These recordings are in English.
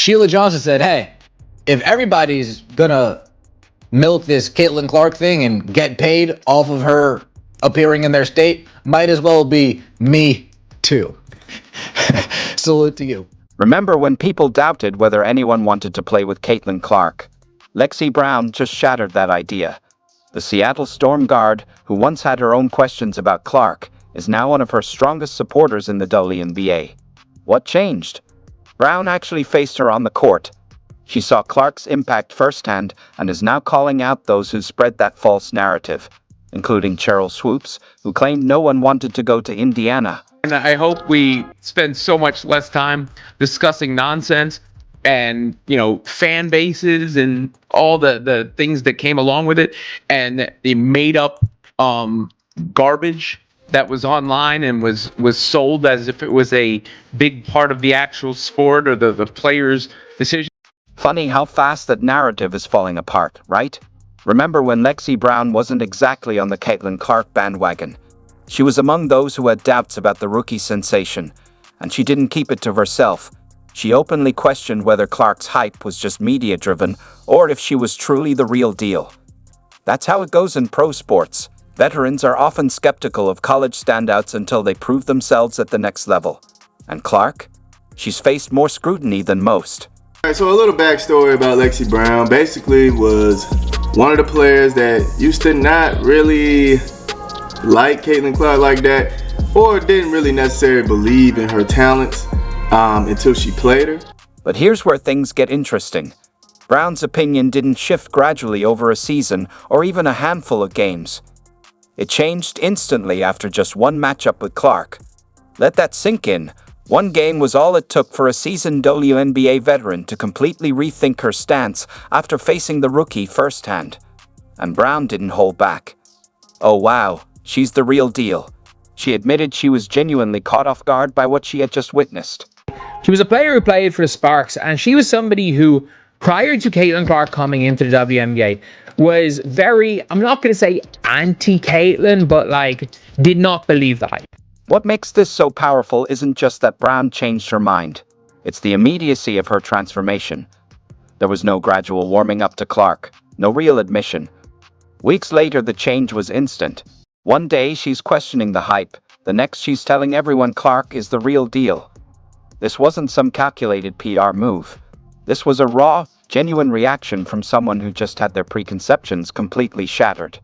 Sheila Johnson said, hey, if everybody's gonna milk this Caitlin Clark thing and get paid off of her appearing in their state, might as well be me too. Salute to you. Remember when people doubted whether anyone wanted to play with Caitlin Clark? Lexie Brown just shattered that idea. The Seattle Storm guard, who once had her own questions about Clark, is now one of her strongest supporters in the WNBA. What changed? Brown actually faced her on the court. She saw Clark's impact firsthand and is now calling out those who spread that false narrative, including Cheryl Swoops, who claimed no one wanted to go to Indiana. And I hope we spend so much less time discussing nonsense and, fan bases and all the things that came along with it, and the made up garbage that was online and was sold as if it was a big part of the actual sport or the players' decision. Funny how fast that narrative is falling apart, right? Remember when Lexie Brown wasn't exactly on the Caitlin Clark bandwagon? She was among those who had doubts about the rookie sensation, and she didn't keep it to herself. She openly questioned whether Clark's hype was just media-driven or if she was truly the real deal. That's how it goes in pro sports. Veterans are often skeptical of college standouts until they prove themselves at the next level. And Clark? She's faced more scrutiny than most. All right, so a little backstory about Lexie Brown. Basically was one of the players that used to not really like Caitlin Clark like that, or didn't really necessarily believe in her talents until she played her. But here's where things get interesting. Brown's opinion didn't shift gradually over a season or even a handful of games. It changed instantly after just one matchup with Clark. Let that sink in. One game was all it took for a seasoned WNBA veteran to completely rethink her stance after facing the rookie firsthand. And Brown didn't hold back. Oh wow, she's the real deal. She admitted she was genuinely caught off guard by what she had just witnessed. She was a player who played for the Sparks, and she was somebody who, prior to Caitlin Clark coming into the WNBA, was very, I'm not going to say anti-Caitlin, but did not believe the hype. What makes this so powerful isn't just that Brown changed her mind. It's the immediacy of her transformation. There was no gradual warming up to Clark, no real admission. Weeks later, the change was instant. One day, she's questioning the hype. The next, she's telling everyone Clark is the real deal. This wasn't some calculated PR move. This was a raw, genuine reaction from someone who just had their preconceptions completely shattered.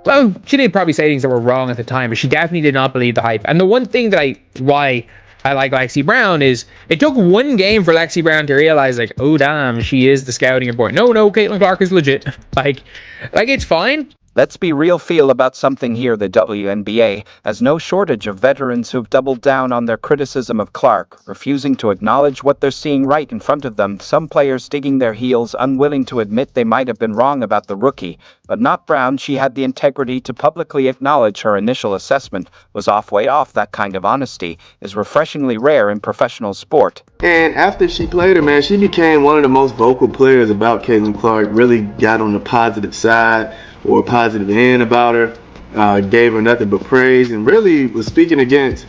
Well, she did probably say things that were wrong at the time, but she definitely did not believe the hype. And the one thing that why I like Lexie Brown is it took one game for Lexie Brown to realize, oh damn, she is the scouting report. No, Caitlin Clark is legit. It's fine. Let's be real about something here. The WNBA has no shortage of veterans who've doubled down on their criticism of Clark, refusing to acknowledge what they're seeing right in front of them. Some players digging their heels, unwilling to admit they might have been wrong about the rookie. But not Brown. She had the integrity to publicly acknowledge her initial assessment was way off. That kind of honesty is refreshingly rare in professional sport. And after she played her, man, she became one of the most vocal players about Caitlin Clark, really got on the positive side or positive end about her, gave her nothing but praise, and really was speaking against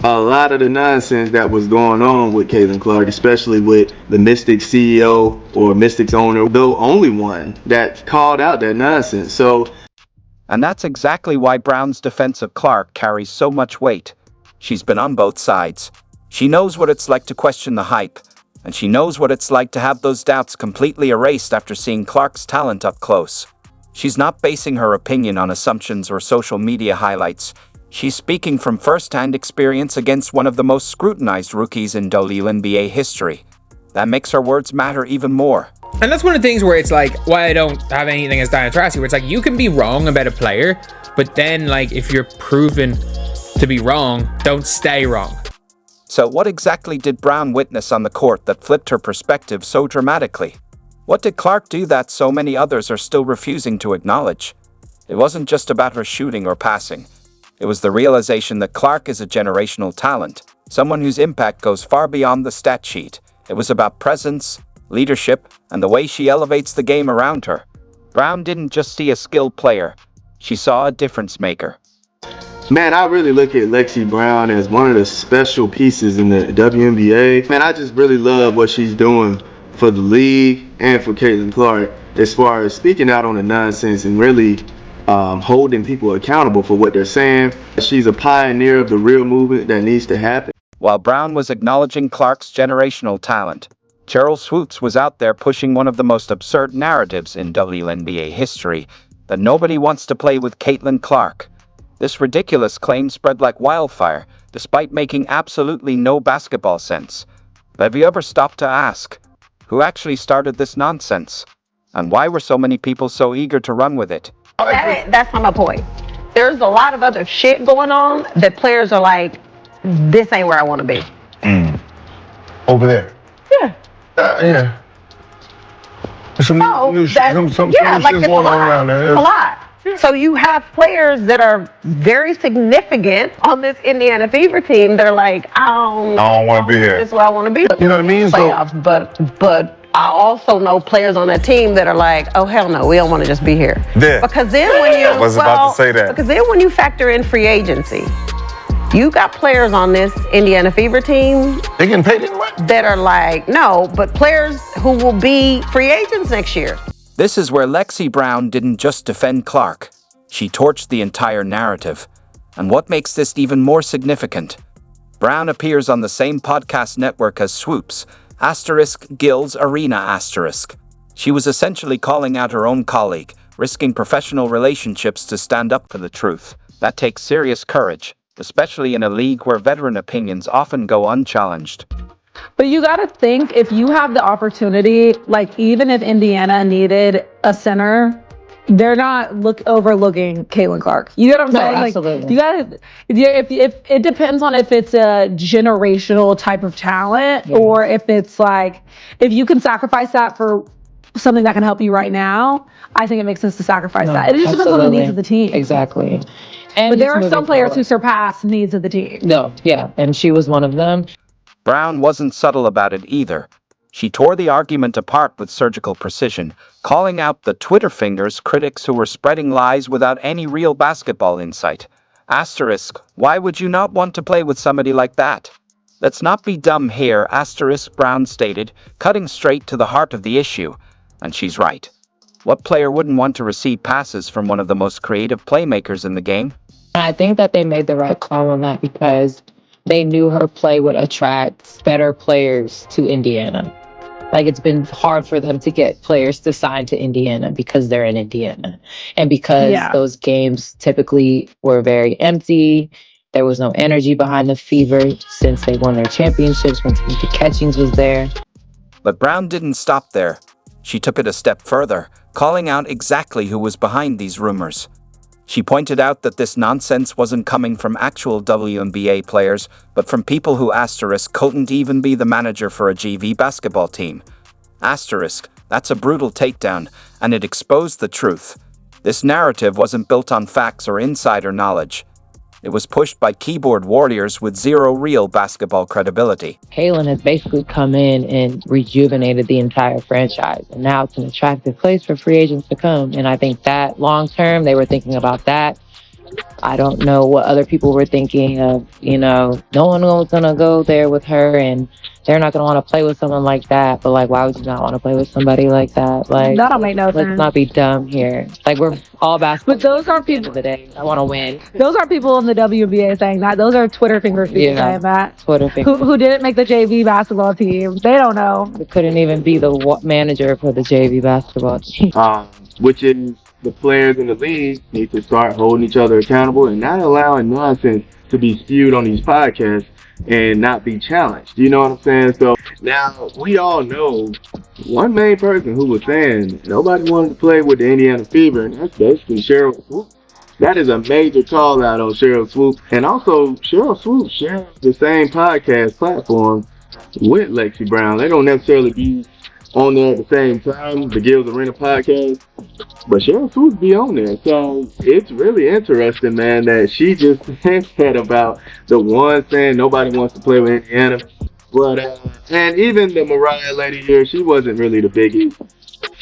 a lot of the nonsense that was going on with Caitlin Clark, especially with the Mystics CEO or Mystics owner, the only one that called out that nonsense. And that's exactly why Brown's defense of Clark carries so much weight. She's been on both sides. She knows what it's like to question the hype, and she knows what it's like to have those doubts completely erased after seeing Clark's talent up close. She's not basing her opinion on assumptions or social media highlights. She's speaking from first-hand experience against one of the most scrutinized rookies in WNBA history. That makes her words matter even more. And that's one of the things where it's why I don't have anything as Diana Taurasi, where it's you can be wrong about a player, but then if you're proven to be wrong, don't stay wrong. So what exactly did Brown witness on the court that flipped her perspective so dramatically? What did Clark do that so many others are still refusing to acknowledge? It wasn't just about her shooting or passing. It was the realization that Clark is a generational talent, someone whose impact goes far beyond the stat sheet. It was about presence, leadership, and the way she elevates the game around her. Brown didn't just see a skilled player. She saw a difference maker. Man, I really look at Lexie Brown as one of the special pieces in the WNBA. Man, I just really love what she's doing for the league and for Caitlin Clark as far as speaking out on the nonsense and really holding people accountable for what they're saying. She's a pioneer of the real movement that needs to happen. While Brown was acknowledging Clark's generational talent, Cheryl Swoops was out there pushing one of the most absurd narratives in WNBA history, that nobody wants to play with Caitlin Clark. This ridiculous claim spread like wildfire, despite making absolutely no basketball sense. But have you ever stopped to ask, who actually started this nonsense? And why were so many people so eager to run with it? That's not my point. There's a lot of other shit going on that players are like, this ain't where I want to be. Over there. Yeah. Yeah. Some new shit like going on around there. A lot. So you have players that are very significant on this Indiana Fever team. They're like, I don't want to be here. This is where I want to be. You know what I mean? Playoffs, but I also know players on that team that are like, oh hell no, we don't want to just be here. Yeah. Because then when you I was about to say that. Because then when you factor in free agency, you got players on this Indiana Fever team. They getting paid anyway? That are like, no, but players who will be free agents next year. This is where Lexie Brown didn't just defend Clark. She torched the entire narrative. And what makes this even more significant? Brown appears on the same podcast network as Swoops, *Gills Arena*. She was essentially calling out her own colleague, risking professional relationships to stand up for the truth. That takes serious courage, especially in a league where veteran opinions often go unchallenged. But you got to think, if you have the opportunity, like even if Indiana needed a center, they're not overlooking Caitlin Clark. You get what I'm saying? Like, absolutely. You got to, if it depends on if it's a generational type of talent or if it's like, if you can sacrifice that for something that can help you right now, I think it makes sense to sacrifice that. It just depends on the needs of the team. Exactly. But there are some players who surpass needs of the team. No, yeah, and she was one of them. Brown wasn't subtle about it either. She tore the argument apart with surgical precision, calling out the Twitter fingers critics who were spreading lies without any real basketball insight. *, why would you not want to play with somebody like that? Let's not be dumb here, *, Brown stated, cutting straight to the heart of the issue. And she's right. What player wouldn't want to receive passes from one of the most creative playmakers in the game? I think that they made the right call on that because they knew her play would attract better players to Indiana. Like, it's been hard for them to get players to sign to Indiana because they're in Indiana. And because those games typically were very empty. There was no energy behind the Fever since they won their championships when Tamika Catchings was there. But Brown didn't stop there. She took it a step further, calling out exactly who was behind these rumors. She pointed out that this nonsense wasn't coming from actual WNBA players, but from people who * couldn't even be the manager for a JV basketball team. *, that's a brutal takedown, and it exposed the truth. This narrative wasn't built on facts or insider knowledge. It was pushed by keyboard warriors with zero real basketball credibility. Caitlin has basically come in and rejuvenated the entire franchise. And now it's an attractive place for free agents to come. And I think that long term, they were thinking about that. I don't know what other people were thinking of, no one was going to go there with her and they're not going to want to play with someone like that. But like, why would you not want to play with somebody like that? Like, that don't make no sense. Let's not be dumb here. Like, we're all basketball. But those are people today. I want to win. Those are people in the WNBA saying that. Those are Twitter fingers saying that. Twitter fingers. Who didn't make the JV basketball team. They don't know. They couldn't even be the manager for the JV basketball team. Which is the players in the league need to start holding each other accountable and not allowing nonsense to be spewed on these podcasts and not be challenged. You know what I'm saying? So now we all know one main person who was saying nobody wanted to play with the Indiana Fever, and that's basically Cheryl Swoops. That is a major call out on Cheryl Swoops. And also Cheryl Swoops shares the same podcast platform with Lexie Brown. They don't necessarily be on there at the same time, the Gills Arena podcast, but Cheryl Swoops be on there. So it's really interesting, man, that she just said about the one saying nobody wants to play with Indiana. But and even the Mariah lady here, she wasn't really the biggest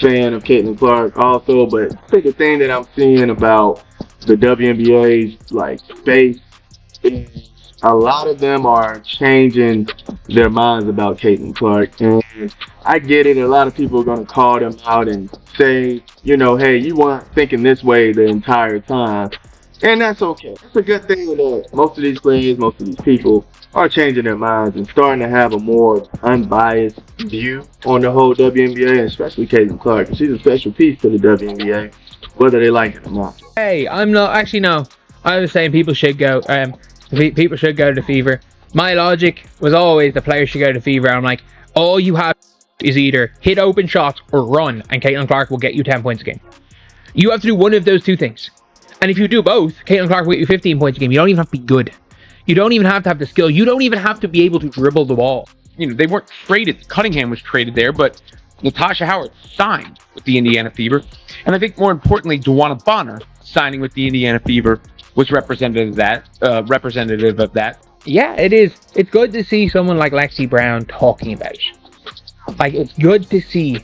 fan of Caitlin Clark also. But I think the thing that I'm seeing about the WNBA's like space is a lot of them are changing their minds about Caitlin Clark. And I get it. A lot of people are going to call them out and say, you know, hey, you weren't thinking this way the entire time. And that's okay. It's a good thing that most of these players, most of these people are changing their minds and starting to have a more unbiased view on the whole WNBA, and especially Caitlin Clark. She's a special piece to the WNBA, whether they like it or not. Hey, I'm not actually no. I was saying people should go. People should go to the Fever. My logic was always the players should go to the Fever. I'm like, all you have is either hit open shots or run, and Caitlin Clark will get you 10 points a game. You have to do one of those two things. And if you do both, Caitlin Clark will get you 15 points a game. You don't even have to be good. You don't even have to have the skill. You don't even have to be able to dribble the ball. You know, they weren't traded. Cunningham was traded there, but Natasha Howard signed with the Indiana Fever. And I think more importantly, Dewana Bonner signing with the Indiana Fever was representative of that. Yeah, it is. It's good to see someone like Lexie Brown talking about it. Like, it's good to see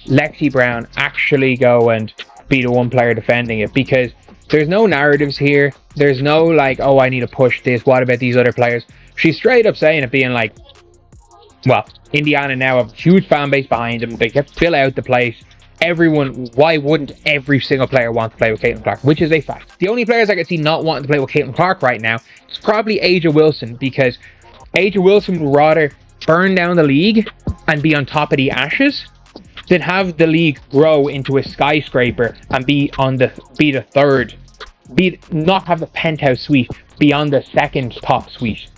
Lexie Brown actually go and be the one player defending it, because there's no narratives here. There's no like, oh, I need to push this. What about these other players? She's straight up saying it, being like, well, Indiana now have a huge fan base behind them. They can fill out the place. Everyone, why wouldn't every single player want to play with Caitlin Clark? Which is a fact. The only players I could see not wanting to play with Caitlin Clark right now is probably Aja Wilson, because Aja Wilson would rather burn down the league and be on top of the ashes than have the league grow into a skyscraper and not have the penthouse suite, be on the second top suite,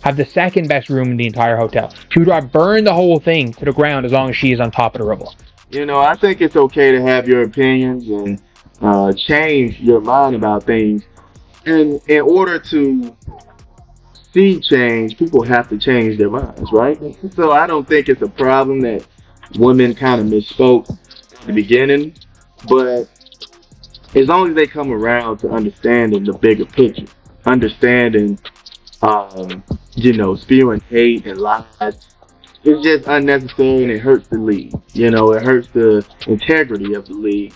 have the second best room in the entire hotel. She would rather burn the whole thing to the ground as long as she is on top of the rubble. You know, I think it's okay to have your opinions and change your mind about things. And in order to see change, people have to change their minds, right? So I don't think it's a problem that women kind of misspoke at the beginning, but as long as they come around to understanding the bigger picture, understanding, spewing hate and lies, it's just unnecessary and it hurts the league. You know, it hurts the integrity of the league.